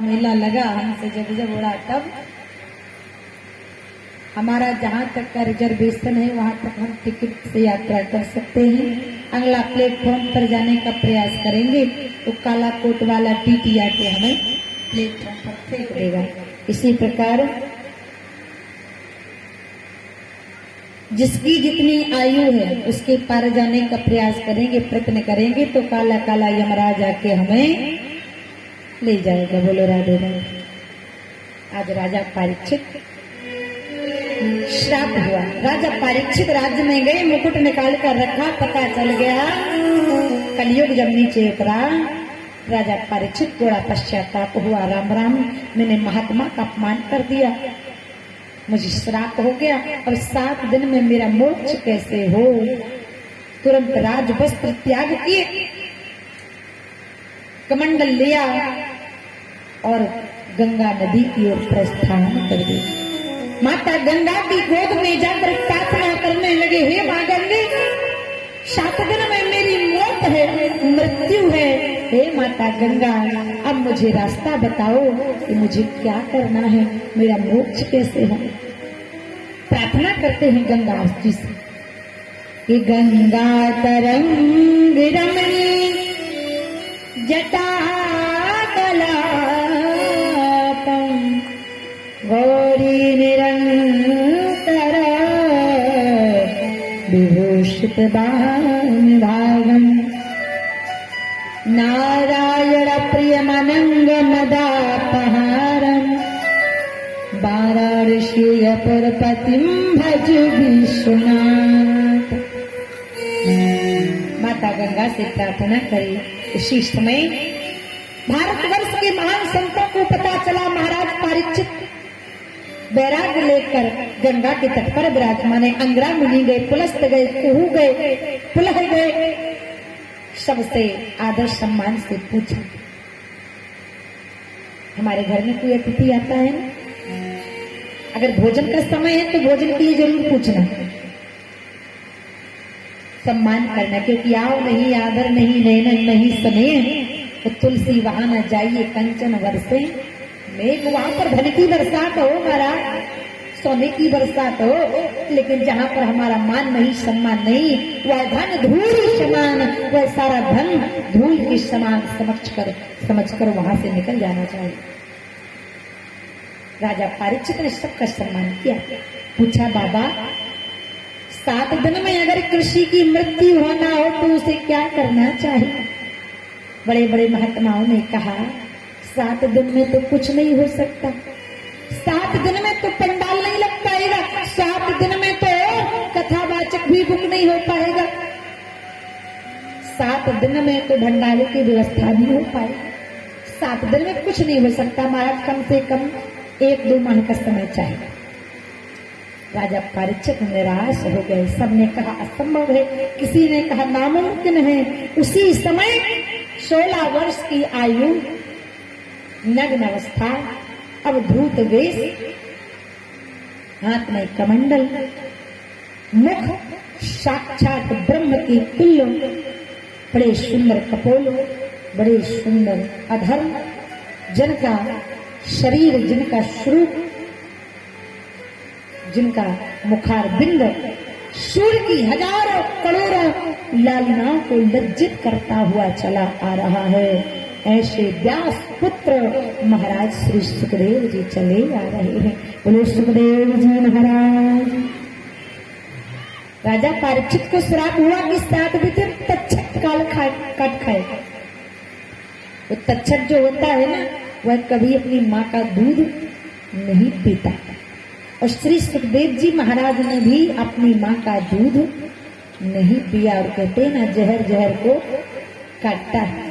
मेला लगा हमसे जब उड़ा तब हमारा जहाँ तक का रिजर्वेशन है वहाँ तक हम टिकट से यात्रा कर सकते हैं। अगला प्लेटफॉर्म पर जाने का प्रयास करेंगे तो काला कोट वाला टीटी आके हमें प्लेटफॉर्म पर फेंक देगा। इसी प्रकार जिसकी जितनी आयु है उसके पार जाने का प्रयास करेंगे, प्रयत्न करेंगे तो काला काला यमराज आके हमें ले जाएगा। बोलो राधे राधे। आज राजा परीक्षित श्राप हुआ। राजा परीक्षित राज्य में गए, मुकुट निकाल कर रखा, पता चल गया कलयुग जब नीचे उतरा। राजा परीक्षित को बड़ा पश्चाताप हुआ, राम राम मैंने महात्मा का अपमान कर दिया, मुझे श्राप हो गया, अब 7 दिन में मेरा मोक्ष कैसे हो। तुरंत राज वस्त्र त्याग किए, कमंडल लिया और गंगा नदी की ओर प्रस्थान कर दी। माता गंगा की गोद में जाकर प्रार्थना करने लगे, हे मां गंगे 7 दिन में मेरी मौत है, मृत्यु है, हे माता गंगा अब मुझे रास्ता बताओ कि मुझे क्या करना है, मेरा मोक्ष कैसे हो। प्रार्थना करते हैं गंगा जी से कि गंगा तरंग रमणी जटा गौरी निरंतर विभूषित भागम नारायण प्रियमनंग मदापहारम वाराणसीपुरपतिं भज विश्वनाथ। माता गंगा से प्रार्थना करी। इसी समय भारतवर्ष के महान संतों को पता चला महाराज परीक्षित वैराग्य लेकर गंगा के तट पर विराजमान है। अंगरा मुनि गए, पुलस्त गए, कुहू गए, पुलह गए, सबसे आदर सम्मान से पूछा, हमारे घर में कोई अतिथि आता है ना, अगर भोजन का समय है तो भोजन के लिए जरूर पूछना, सम्मान करना, क्योंकि आओ नहीं, आदर नहीं, नैनन नहीं स्नेह, तो तुलसी वहां न जाइए कंचन वर्षे मेघ। वहां पर धन की बरसात हो महाराज, सोने की बरसात हो, लेकिन जहाँ पर हमारा मान नहीं, सम्मान नहीं, वह धन धूल समान, वह सारा धन धूल के समान समझकर वहां से निकल जाना चाहिए। राजा परीक्षित ने सबका सम्मान किया। पूछा, बाबा 7 दिन में अगर कृषि की मृत्यु होना हो तो उसे क्या करना चाहिए। बड़े बड़े महात्माओं ने कहा, 7 दिन में तो कुछ नहीं हो सकता, 7 दिन में तो पंडाल नहीं लग पाएगा, 7 दिन में तो कथावाचक भी बुक नहीं हो पाएगा, 7 दिन में तो भंडारे की व्यवस्था नहीं हो पाएगी, 7 दिन में कुछ नहीं हो सकता महाराज, कम से कम 1-2 माह का समय चाहिए। राजा परीक्षित निराश हो गए। सबने कहा असंभव है, किसी ने कहा नामुमकिन है। उसी समय 16 वर्ष की आयु, नग्न अवस्था, अवधूत वेश, हाथ में कमंडल, मुख साक्षात ब्रह्म की तुल्य, बड़े सुंदर कपोल, बड़े सुंदर अधर, जिनका शरीर, जिनका स्वरूप, जिनका मुखार बिंद सूर्य की हजारों करोड़ों लालिनाओं को लज्जित करता हुआ चला आ रहा है। ऐसे व्यास पुत्र महाराज श्री सुखदेव जी चले आ रहे हैं। बोलो सुखदेव जी महाराज। राजा परीक्षित को श्राप हुआ कि 7 दिन तक्षक काल काट खाएगा। वो तक्षक जो होता है ना, वह कभी अपनी माँ का दूध नहीं पीता, और श्री सुखदेव जी महाराज ने भी अपनी माँ का दूध नहीं पिया। और कहते हैं ना, जहर जहर को काटता है।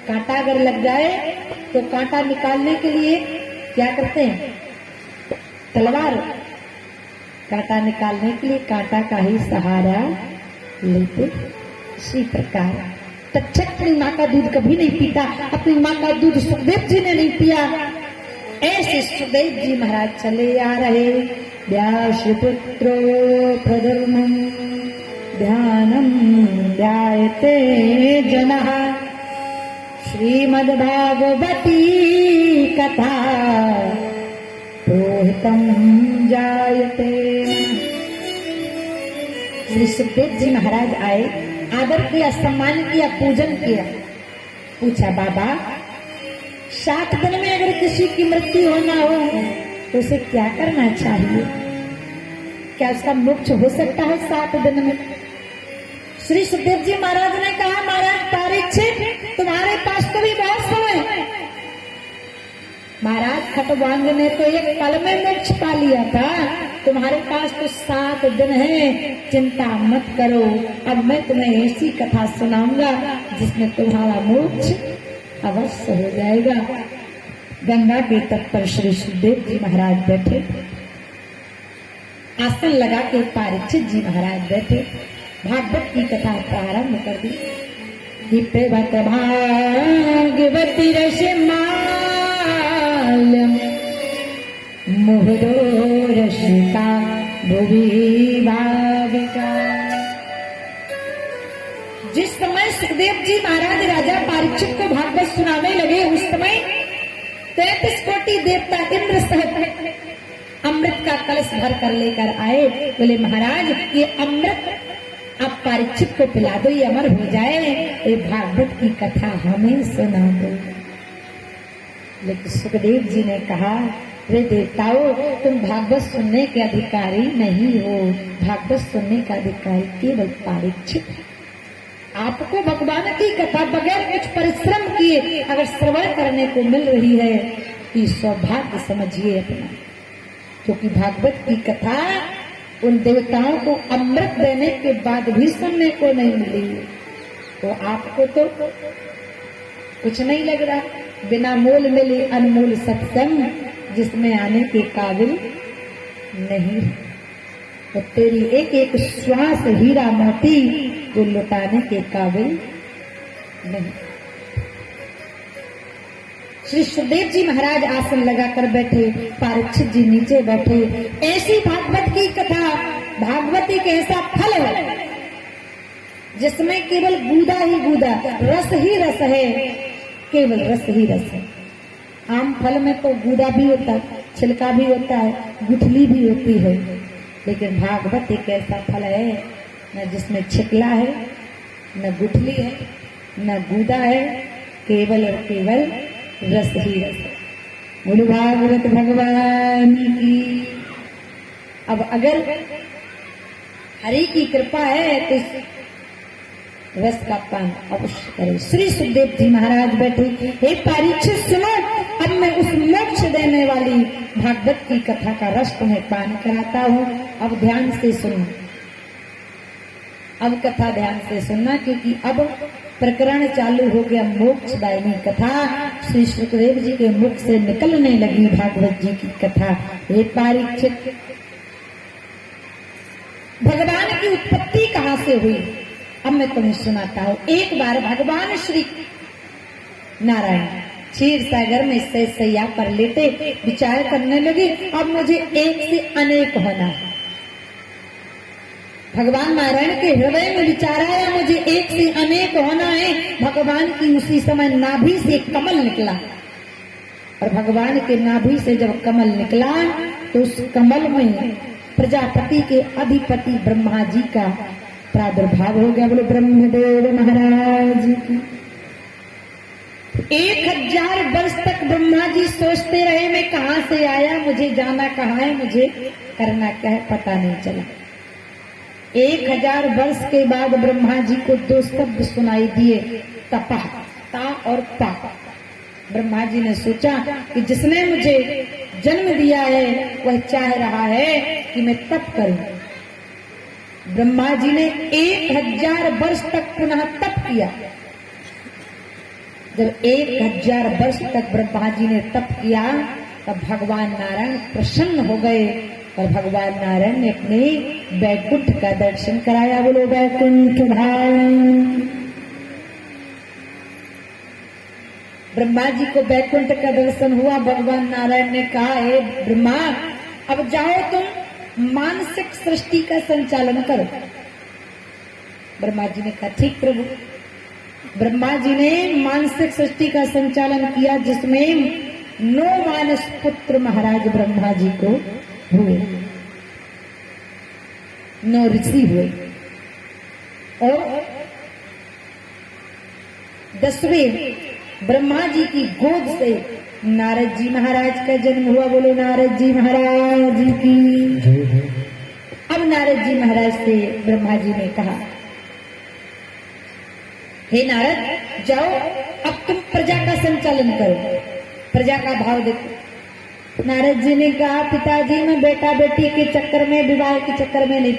कांटा अगर लग जाए तो कांटा निकालने के लिए क्या करते हैं, तलवार। कांटा निकालने के लिए कांटा का ही सहारा लेते। इसी प्रकार तक्षक अपनी माँ का दूध कभी नहीं पीता, अपनी माँ का दूध सुखदेव जी ने नहीं पिया। ऐसे सुखदेव जी महाराज चले आ रहे। व्यास पुत्रो प्रधर्मं ध्यानम ध्यायते जनः श्रीमद्भागवती कथा प्रोहितम जायते। श्री सुखदेव जी महाराज आए, आदर किया, सम्मान किया, पूजन किया। पूछा बाबा 60 दिन में अगर किसी की मृत्यु होना हो तो उसे क्या करना चाहिए? क्या उसका मोक्ष हो सकता है 60 दिन में? श्री सुखदेव जी महाराज ने कहा महाराज परीक्षित तुम्हारे पास तो भी बहुत समय। महाराज खटवांग ने तो एक पल में मोक्ष पा लिया था, तुम्हारे पास तो 7 दिन है, चिंता मत करो। अब मैं तुम्हें ऐसी कथा सुनाऊंगा जिसमें तुम्हारा मोक्ष अवश्य हो जाएगा। गंगा के तट पर श्री सुखदेव जी महाराज बैठे, आसन लगा के परीक्षित जी महाराज बैठे, भागवत की कथा प्रारंभ कर दी। हिप्पवत भागवती रसमाल मुहुरो रसिका भुवि भाविका। जिस समय सुखदेव जी महाराज राजा परीक्षित को भागवत सुनाने लगे, उस समय 33 कोटि देवता इंद्र सहित अमृत का कलश भर कर लेकर आए। बोले महाराज ये अमृत आप परीक्षित को पिला दो, ये अमर हो जाए, ये भागवत की कथा हमें सुना दो। लेकिन सुखदेव जी ने कहा वे देवताओं तुम भागवत सुनने के अधिकारी नहीं हो, भागवत सुनने का अधिकारी केवल परीक्षित। आपको भगवान की कथा बगैर कुछ परिश्रम किए अगर श्रवण करने को मिल रही है तो सौभाग्य समझिए अपना, क्योंकि भागवत की कथा उन देवताओं को अमृत देने के बाद भी सुनने को नहीं मिली, तो आपको तो कुछ नहीं लग रहा। बिना मोल मिले अनमोल सत्संग जिसमें आने के काबिल नहीं, तो तेरी एक एक श्वास हीरा मोती जो लुटाने के काबिल नहीं। श्री सुखदेव जी महाराज आसन लगाकर बैठे, परीक्षित जी नीचे बैठे। ऐसी भागवत की कथा, भागवत एक ऐसा फल है जिसमें केवल गूदा ही गूदा, रस ही रस है, केवल रस ही रस है। आम फल में तो गूदा भी होता है, छिलका भी होता है, गुठली भी होती है, लेकिन भागवत एक ऐसा फल है न जिसमें छिकला है, न गुठली है, न गूदा है, केवल और केवल रस ही रस है। बोलो भागवत भगवान की। अब अगर हरि की कृपा है तो रस का पान अवश्य करें। श्री सुखदेव जी महाराज बैठे, हे परीक्षित सुनो, अब मैं उस मोक्ष देने वाली भागवत की कथा का रस तुम्हें पान कराता हूँ। अब ध्यान से सुनो, अब कथा ध्यान से सुनना, क्योंकि अब प्रकरण चालू हो गया मोक्षदायिनी कथा। श्री सुखदेव जी के मुख से निकलने लगी भागवत जी की कथा। हे परीक्षित, भगवान की उत्पत्ति कहाँ से हुई अब मैं तुम्हें सुनाता हूँ। एक बार भगवान श्री नारायण क्षीर सागर में सैया पर लेटे विचार करने लगे, अब मुझे एक से अनेक होना है। भगवान नारायण के हृदय में विचार आया, मुझे एक से अनेक होना है। भगवान की उसी समय नाभि से कमल निकला, और भगवान के नाभि से जब कमल निकला तो उस कमल में प्रजापति के अधिपति ब्रह्मा जी का प्रादुर्भाव हो गया। बोलो ब्रह्मदेव महाराज की। 1000 वर्ष तक ब्रह्मा जी सोचते रहे, मैं कहाँ से आया, मुझे जाना कहाँ है, मुझे करना क्या है, पता नहीं चला। 1000 वर्ष के बाद ब्रह्मा जी को 2 शब्द सुनाई दिए, तपा, ता और पा। ब्रह्मा जी ने सोचा कि जिसने मुझे जन्म दिया है वह चाह रहा है कि मैं तप करूं। ब्रह्मा जी ने 1000 वर्ष तक पुनः तप किया। जब 1000 वर्ष तक ब्रह्मा जी ने तप किया तब भगवान नारायण प्रसन्न हो गए, और भगवान नारायण ने अपने बैकुंठ का दर्शन कराया। बोलो बैकुंठ धाम। ब्रह्मा जी को बैकुंठ का दर्शन हुआ। भगवान नारायण ने कहा, हे ब्रह्मा, अब जाओ तुम मानसिक सृष्टि का संचालन करो। ब्रह्मा जी ने कहा, ठीक प्रभु। ब्रह्मा जी ने मानसिक सृष्टि का संचालन किया, जिसमें 9 मानस पुत्र महाराज ब्रह्मा जी को हुए, 9 ऋषि हुए और 10वें ब्रह्मा जी की गोद से नारद जी महाराज का जन्म हुआ। बोलो नारद जी महाराज की। अब नारद जी महाराज से ब्रह्मा जी ने कहा, हे नारद जाओ, अब तुम प्रजा का संचालन करो, प्रजा का भाव देखो। नारद जी ने कहा, पिताजी मैं बेटा बेटी के चक्कर में, विवाह के चक्कर में नहीं